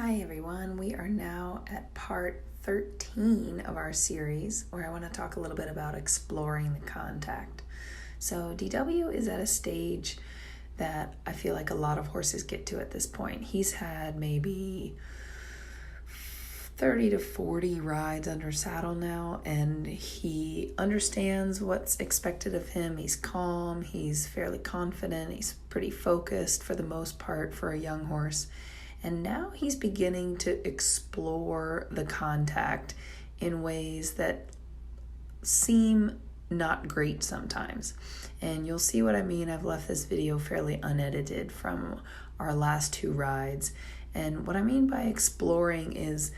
Hi everyone, we are now at part 13 of our series where I want to talk a little bit about exploring the contact. So DW is at a stage that I feel like a lot of horses get to at this point. He's had maybe 30 to 40 rides under saddle now, and he understands what's expected of him. He's calm, he's fairly confident, he's pretty focused for the most part for a young horse. And now he's beginning to explore the contact in ways that seem not great sometimes. And you'll see what I mean. I've left this video fairly unedited from our last two rides. And what I mean by exploring is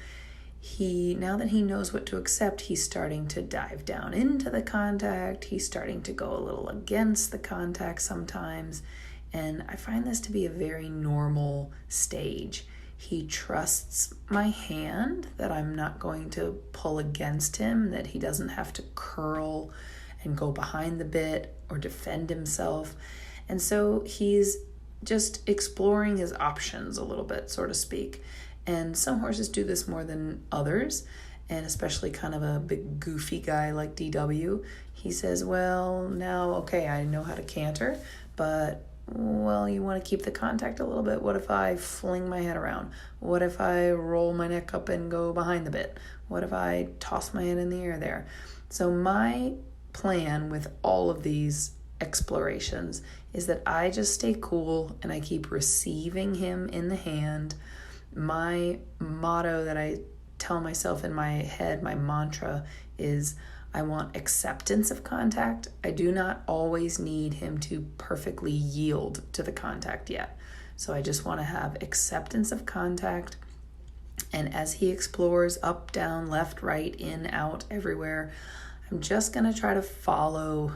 now that he knows what to accept, he's starting to dive down into the contact. He's starting to go a little against the contact sometimes. And I find this to be a very normal stage. He trusts my hand, that I'm not going to pull against him, that he doesn't have to curl and go behind the bit or defend himself. And so he's just exploring his options a little bit, so to speak. And some horses do this more than others, and especially kind of a big goofy guy like DW. He says, well, now, okay, I know how to canter, but you want to keep the contact a little bit. What if I fling my head around? What if I roll my neck up and go behind the bit? What if I toss my head in the air there? So my plan with all of these explorations is that I just stay cool and I keep receiving him in the hand. My motto that I tell myself in my head, my mantra, is I want acceptance of contact. I do not always need him to perfectly yield to the contact yet. So I just want to have acceptance of contact. And as he explores up, down, left, right, in, out, everywhere, I'm just going to try to follow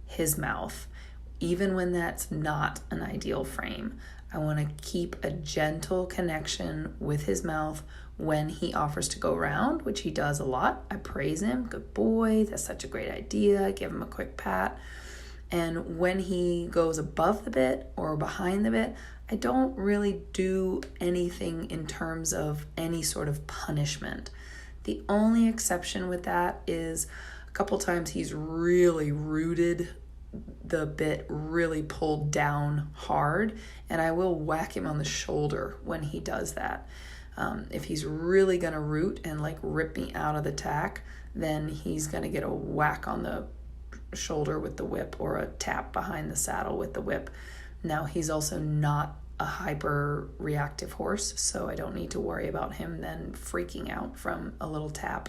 his mouth, even when that's not an ideal frame. I want to keep a gentle connection with his mouth when he offers to go round, which he does a lot. I praise him. Good boy. That's such a great idea. I give him a quick pat. And when he goes above the bit or behind the bit, I don't really do anything in terms of any sort of punishment. The only exception with that is a couple times he's really rooted the bit, really pulled down hard, and I will whack him on the shoulder when he does that. If he's really gonna root and like rip me out of the tack, then he's gonna get a whack on the shoulder with the whip or a tap behind the saddle with the whip. Now he's also not a hyper reactive horse, so I don't need to worry about him then freaking out from a little tap.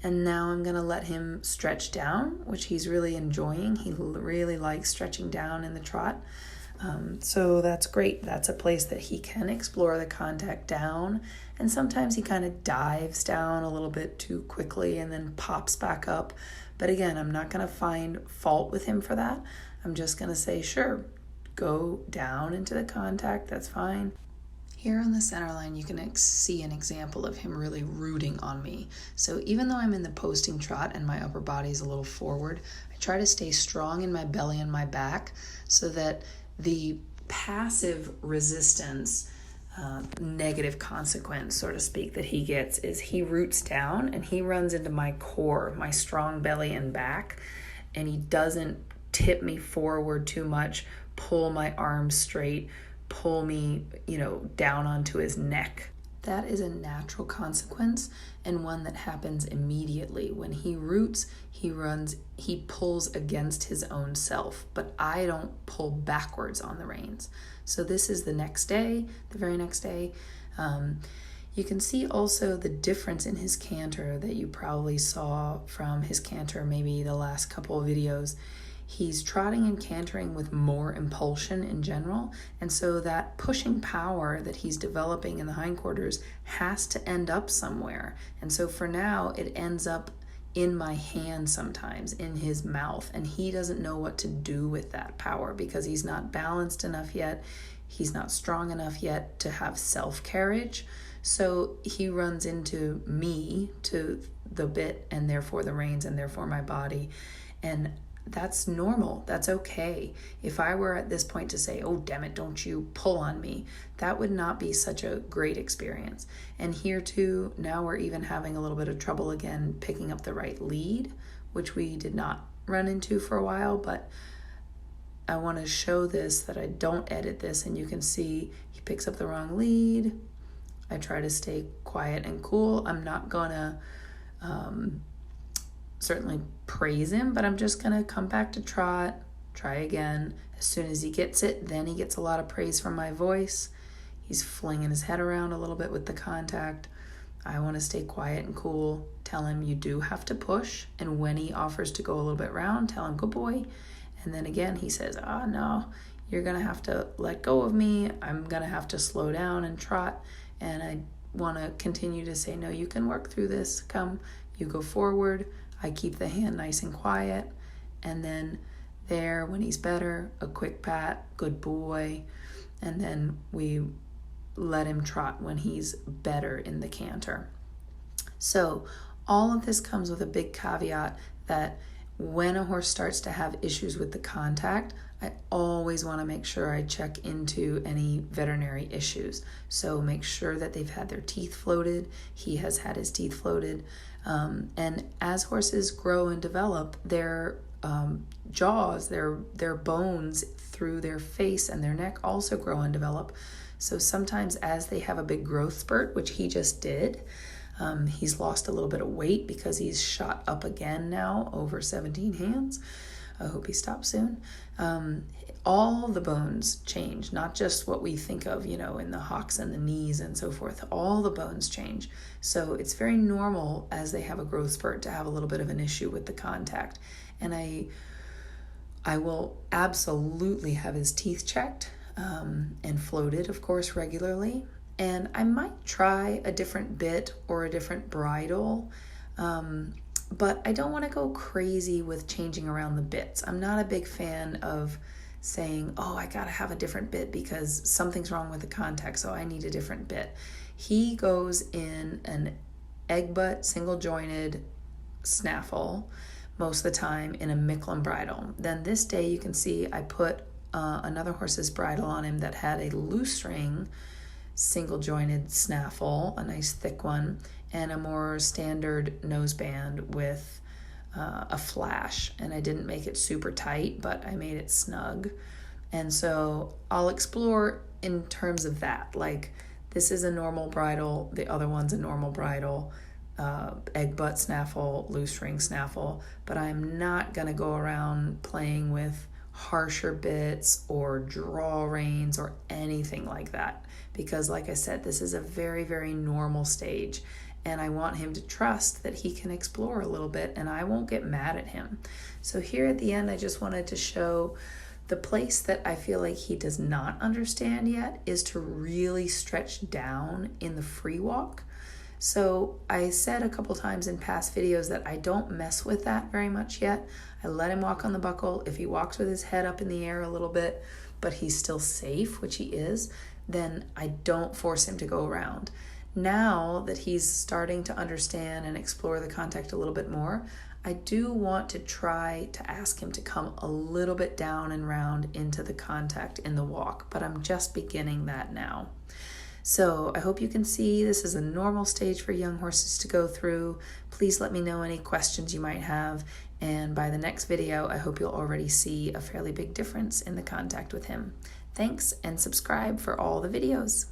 And now I'm going to let him stretch down, which he's really enjoying. He really likes stretching down in the trot. So that's great. That's a place that he can explore the contact down. And sometimes he kind of dives down a little bit too quickly and then pops back up. But again, I'm not going to find fault with him for that. I'm just going to say, sure, go down into the contact. That's fine. Here on the center line, you can see an example of him really rooting on me. So even though I'm in the posting trot and my upper body is a little forward, I try to stay strong in my belly and my back so that the passive resistance, negative consequence, so to speak, that he gets is he roots down and he runs into my core, my strong belly and back, and he doesn't tip me forward too much, pull my arms straight, pull me, down onto his neck. That is a natural consequence and one that happens immediately. When he roots, he runs, he pulls against his own self, but I don't pull backwards on the reins. So this is the next day, the very next day. You can see also the difference in his canter that you probably saw from his canter maybe the last couple of videos. He's trotting and cantering with more impulsion in general, and so that pushing power that he's developing in the hindquarters has to end up somewhere. And so for now, it ends up in my hand sometimes, in his mouth, and he doesn't know what to do with that power because he's not balanced enough yet. He's not strong enough yet to have self-carriage. So he runs into me, to the bit, and therefore the reins, and therefore my body. And that's normal. That's okay. If I were at this point to say, oh, damn it, don't you pull on me, that would not be such a great experience. And here too, now we're even having a little bit of trouble again picking up the right lead, which we did not run into for a while, but I want to show this, that I don't edit this, and you can see he picks up the wrong lead. I try to stay quiet and cool. I'm not gonna certainly praise him, but I'm just gonna come back to trot, try again. As soon as he gets it, then he gets a lot of praise from my voice. He's flinging his head around a little bit with the contact. I want to stay quiet and cool. Tell him you do have to push, and when he offers to go a little bit round, tell him good boy. And then again he says, no, you're gonna have to let go of me. I'm gonna have to slow down and trot. And I want to continue to say, no, you can work through this. Come, you go forward. I keep the hand nice and quiet. And then there, when he's better, a quick pat, good boy. And then we let him trot when he's better in the canter. So all of this comes with a big caveat that when a horse starts to have issues with the contact, I always want to make sure I check into any veterinary issues. So make sure that they've had their teeth floated. He has had his teeth floated. And as horses grow and develop, their jaws, their bones through their face and their neck also grow and develop. So sometimes as they have a big growth spurt, which he just did, he's lost a little bit of weight because he's shot up again now over 17 hands. I hope he stops soon. All the bones change, not just what we think of, in the hocks and the knees and so forth. All the bones change. So it's very normal as they have a growth spurt to have a little bit of an issue with the contact. And I will absolutely have his teeth checked and floated, of course, regularly. And I might try a different bit or a different bridle, but I don't want to go crazy with changing around the bits. I'm not a big fan of saying, oh, I got to have a different bit because something's wrong with the contact, so I need a different bit. He goes in an egg butt, single jointed snaffle most of the time in a Micklin bridle. Then this day you can see I put another horse's bridle on him that had a loose string, single jointed snaffle, a nice thick one, and a more standard noseband with a flash. And I didn't make it super tight, but I made it snug. And so I'll explore in terms of that. Like, this is a normal bridle, the other one's a normal bridle, egg butt snaffle, loose string snaffle, but I'm not gonna go around playing with harsher bits or draw reins or anything like that, because like I said, this is a very, very normal stage, and I want him to trust that he can explore a little bit and I won't get mad at him. So here at the end, I just wanted to show the place that I feel like he does not understand yet is to really stretch down in the free walk. So I said a couple times in past videos that I don't mess with that very much yet. I let him walk on the buckle. If he walks with his head up in the air a little bit, but he's still safe, which he is, then I don't force him to go around. Now that he's starting to understand and explore the contact a little bit more, I do want to try to ask him to come a little bit down and round into the contact in the walk, but I'm just beginning that now. So I hope you can see this is a normal stage for young horses to go through. Please let me know any questions you might have, and by the next video, I hope you'll already see a fairly big difference in the contact with him. Thanks, and subscribe for all the videos.